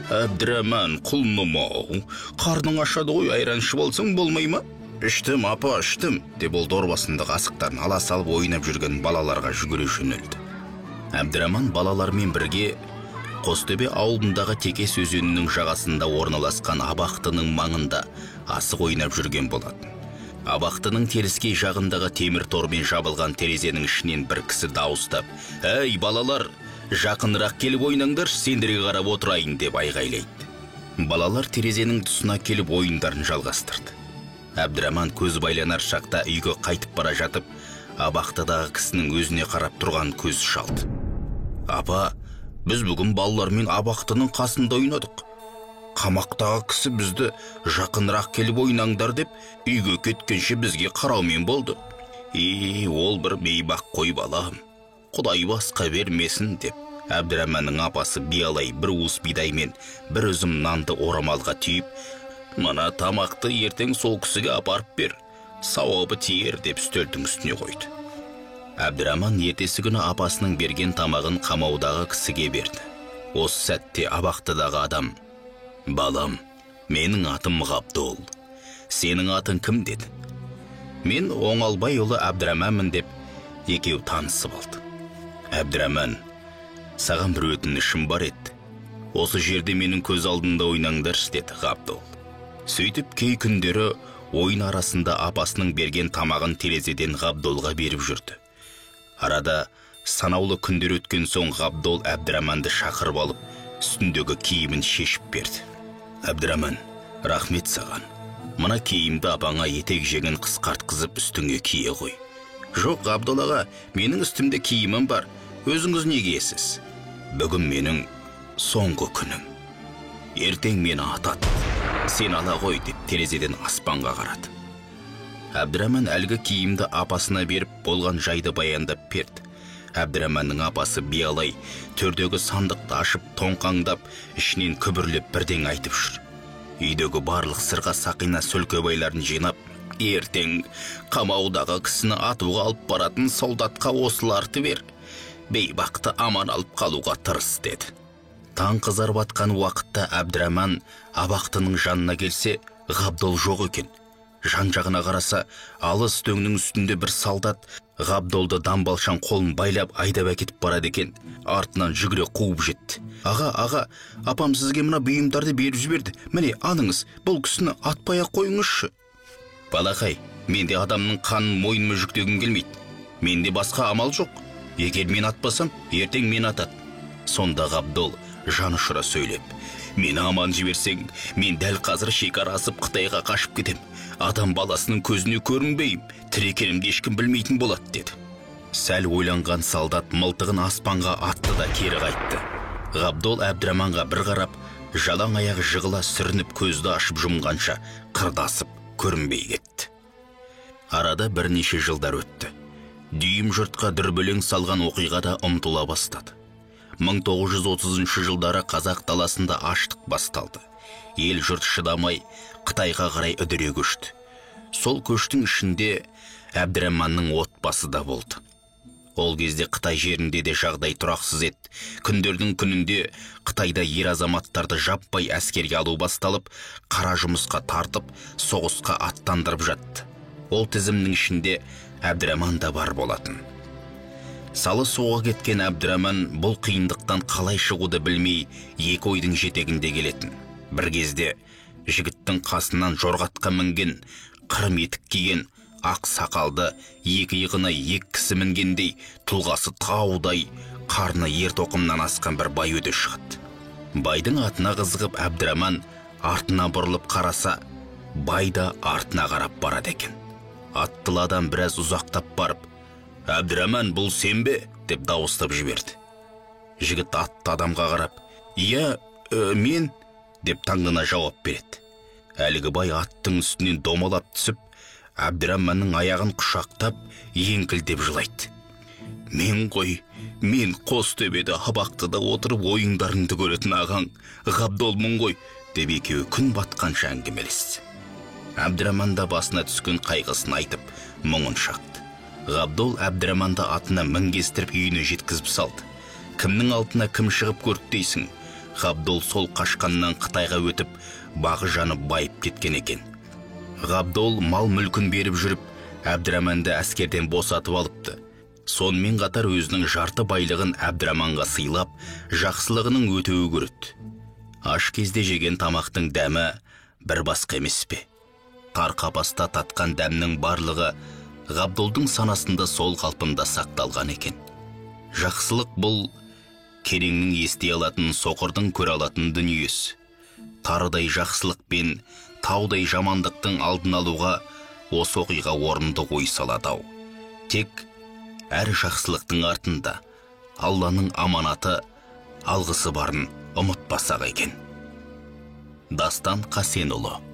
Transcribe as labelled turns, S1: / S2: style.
S1: Әбдіраман, құлыным-ау, қарның ашады ғой, айран ішіп алсаң болмай ма? Іштім, апа, іштім, деп ол дорбасындағы асықтарын ала салып ойнап жүрген балаларға жүгіре жөнелді. Әбдіраман балалармен бірге Қостөбе ауылындағы Текес өзенінің жағасында орналасқан абақтының маңында асық ойнап жүрген болатын. Абақтының теріскей жағындағы темір тормен жабылған терезенің ішінен бір кісі дауыстап: «Әй, балалар, жақынырақ келіп ойнаңдар, сендерге қарап отырайын», деп айғайлайды. Балалар терезенің тұсына келіп ойындарын жалғастырды. Әбдіраман көз байланар шақта үйге қайтып бара жатып, абақтыдағы кісінің өзіне қарап тұрған көз шалды. «Апа, біз бүгін балалармен абақтының қасында ойнадық. Қамақтағы кісі бізді жақынырақ келіп ойнаңдар деп, үйге кеткенше бізге қараумен болды. Ол бір бейбақ қой балам, Құдай басқа бермесін», деп Әбдіраманның апасы биялай бір уыс бидаймен бір үзім нанды орамалға түйіп: «Мына тамақты ертең сол кісіге апарып бер, сауабы тиер», деп үстелдің үстіне қойды. Әбдіраман ертесі күні апасының берген тамағын қамаудағы кісіге берді. Осы сәтте абақтыдағы адам: «Балам, менің атым Ғабдол. Сенің атың кім?» деді. «Мен Оңалбайұлы Әбдіраманмын», деп екеу танысып алды. «Әбдіраман, саған бір өтінішім бар еді. Осы жерде менің көз алдында ойнаңдаршы», деді Ғабдол. Сөйтіп кей күндері ойын арасында апасының берген тамағын терезеден Ғабдолға беріп жүрді. Арада санаулы күндер өткен соң Ғабдол Әбдіраманды шақырып алып, үстіндегі киімін шешіп берді. «Әбдіраман, рахмет саған. Мына киімді апаңа етек жеңін қысқартқызып үстіңе кие ғой». «Жоқ, Ғабдол аға, менің үстімде киімім бар. Өзіңіз не киесіз?» «Бүгін менің соңғы күнім. Ертең мені атады. Сен ала ғой», деп терезеден аспанға қарады. Әбдіраман әлгі киімді апасына беріп болған жайды баяндап берді. Әбдіраманның апасы биялай төрдегі сандықты ашып тоңқаңдап, ішінен күбірлеп бірден айтып жүр. Үйдегі барлық сырға сақина сөлкебайларын жинап: «Ертең қамаудағы кісіні атуға алып баратын солдатқа осыларды бер. Бейбақты аман алып қалуға тырыс», деді. Таң қызарып атқан уақытта Әбдіраман абақтының жанына келсе, Ғабдол жоқ екен. Жан-жағына қараса, алыс дөңнің үстінде бір солдат Ғабдолды дамбалшан қолын байлап айдап әкетіп барады екен. Артынан жүгіре қуып жетті. «Аға, апам сізге мына бұйымдарды беріп жіберді. Міне, аныңыз, бұл кісіні атпай-ақ қойыңызшы». «Балақай, менде адамның қанын мойныма жүктегім келмейді. Менде басқа амал жоқ. Егер мен атпасам, ертең мен атады». Сонда Ғабдол жаны ұшыра сөйлеп: «Мені аман жіберсең, мен дәл қазір шекара асып Қытайға қашып кетем. Адам баласының көзіне көрінбейм, тірі екенімді ешкім білмейтін болады», деді. Сәл ойланған солдат мылтығын аспанға атты да кері қайтты. Ғабдол Әбдіраманға бір қарап, жалаң аяғы жығыла сүрініп көзді ашып жұмғанша қырдасып көрінбей кетті. Арада бірнеше жылдар өтті. Дүйім жұртқа дүрбелең салған оқиға да ұмытыла бастады. 1930 жылдары қазақ даласында аштық басталды. Ел жұрт шыдамай Қытайға қарай үдіре көшті. Сол көштің ішінде Әбдіраманның отбасы да болды. Ол кезде Қытай жерінде де жағдай тұрақсыз еді. Күндердің күнінде Қытайда ер азаматтарды жаппай әскерге алу басталып, қара жұмысқа тартып, соғысқа аттандырып жатты. Ол тізімнің ішінде Әбдіраман да бар болатын. Салы суға кеткен Әбдіраман бұл қиындықтан қалай шығуды білмей, екі ойдың жетегінде келетін. Бір кезде жігіттің қасынан жорғатқа мінген, қырым етік киген, ақ сақалды, екі иығына екі кісі мінгендей, тұлғасы таудай, қарны ер тоқымнан асқан бір бай өте шығады. Байдың атына қызығып Әбдіраман артына бұрылып қараса, бай да артына қарап барады екен. Аттылы адам біраз ұзақтап барып: «Әбдіраман, бұл сен бе?» деп дауыстап жіберді. Жігіт атты адамға қарап: «Иә, мен», деп таңдана жауап береді. Әлгі бай аттың үстінен домалап түсіп, Әбдіраманның аяғын құшақтап, еңкілдеп жылайды. «Мен ғой, мен Қостөбеде абақтыда отырып ойындарыңды көретін ағаң Ғабдолмын ғой», деп екеуі күн батқанша әңгімелесті. Әбдіраман да басына түскен қайғысын айтып, мұңын шақты. Ғабдол Әбдіраманды атына мінгестіріп үйіне жеткізіп салды. «Кімнің алтына кім шығып көрді дейсің? Ғабдол сол қашқаннан Қытайға өтіп, бағы жанып байып кеткен екен. Ғабдол мал мүлкін беріп жүріп, Әбдіраманды әскерден босатып алыпты. Сонымен қатар өзінің жарты байлығын Әбдіраманға сыйлап, жақсылығының өтеуі көрді. Аш кезде жеген тамақтың дәмі бір басқа емес пе? Тар қапаста татқан дәмнің барлығы Ғабдолдың санасында сол қалпында сақталған екен. Жақсылық бұл кереңнің ести алатын, соқырдың көре алатын дүниесі. Тарыдай жақсылық пен таудай жамандықтың алдын алуға осы оқиға орынды ой салады-ау. Тек әр жақсылықтың артында Алланың аманаты, алғысы барын ұмытпасақ екен. Дастан Қасенұлы.